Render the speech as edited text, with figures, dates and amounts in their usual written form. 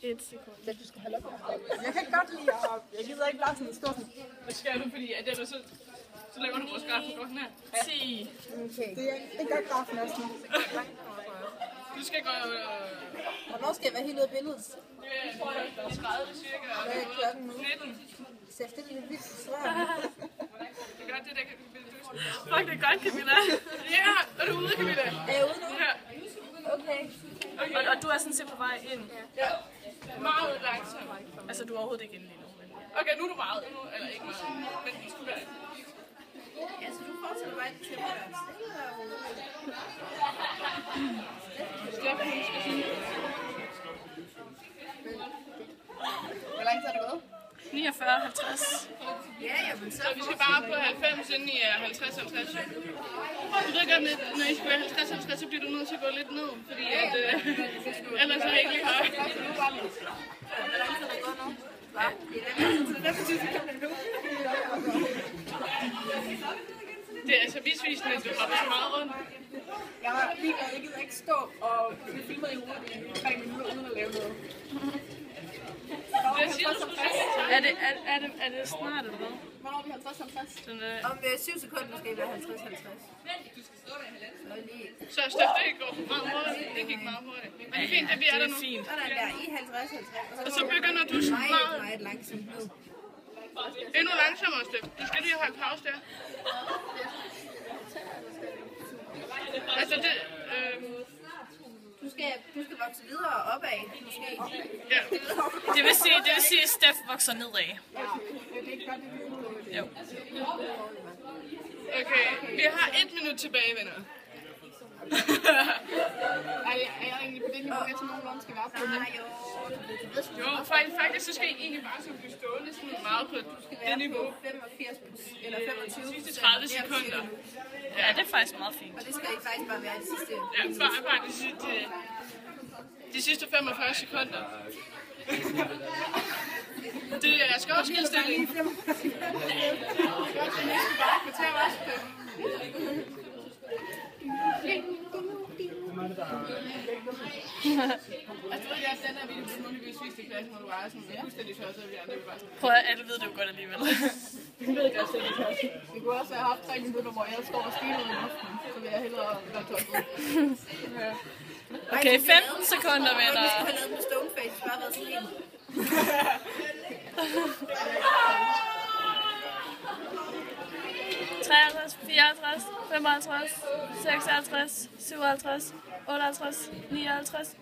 1 sekund. Ja, du skal have lov. Jeg kan godt lide at... Jeg gider ikke lade sådan en stor... Hvad skal du, fordi at det er så laver du vores graf på her. 10. Okay. Det gør grafen også nu. Du skal gå... Hvornår skal jeg være helt ude af billedet? Jeg tror, det er 30 cirka. Hvad er klokken nu? 19. Så det er lidt vildt svært. Det gør det, der kan du bilde du. Fuck, det er godt, Camilla. Ja, er du ude, Camilla? Er jeg ude nu? Ja. Okay. Og du er sådan set på vej ind. Ja. Meget langsomt. Altså, du er overhovedet ikke inde lige nu. Okay, nu er du meget. Nu, eller ikke meget. Men du skulle være... Ja, så du fortsætter bare ikke til at være stille og Hvor lang tid er det gået? 49, 50. Ja, jamen så... Vi skal bare op på 90, inden I er 50-50. Du ved godt, når I skal være 50-50, så bliver du nødt til at gå lidt ned, fordi at... ellers er det ikke lige højt. Hvor lang tid er det gået nu? Hvad? Det er altså misvisende, at du hopper så meget rundt. Jeg var lige glad, jeg gider ikke stå og vi filmede i hovedet i 3 minutter uden at lave noget. Hvad siger du? Er det snart eller hvad? Hvornår er vi 50-50? Om 7 sekunder skal I være 50-50. Så Steff, det går meget hurtigt. Det gik meget hurtigt. Men det er fint, at vi er der nu. fint. Sådan der, I 50-50. Og så begynder du meget Meget langsomt nu. endnu langsommere, Steff. Du skal lige holde pause der. Altså det... Du skal vokse videre opad, måske. Ja. Det vil sige, at Steff vokser nedad. Jo. Okay, vi har 1 minut tilbage, venner. Er jeg egentlig på det niveau, jeg til nogenlunde skal være på? Nej, jo. Jo, faktisk så skal I egentlig bare så blive stående sådan meget på det niveau. 85 eller 25. Sidste 30 sekunder. Ja, det er faktisk meget fint. Og det skal I faktisk bare være de sidste. Ja, bare de sidste 45 sekunder. Det er skovskildstilling. Altså, du ved godt, den her video bliver muligvis vist i klassen, hvor du er sådan fuldstændig tosset, og vi andre vil bare sådan. Prøv at alle ved det jo godt alligevel. Vi ved godt, at det er tosset. Vi kunne også have haft 3 minutter, hvor jeg står og skriver i luften, så vil jeg hellere være tosset. Okay, 15 sekunder, venner. Vi skulle have lavet med stoneface, bare været sådan en. 53, 54, 55, 56, 57, 58, 59,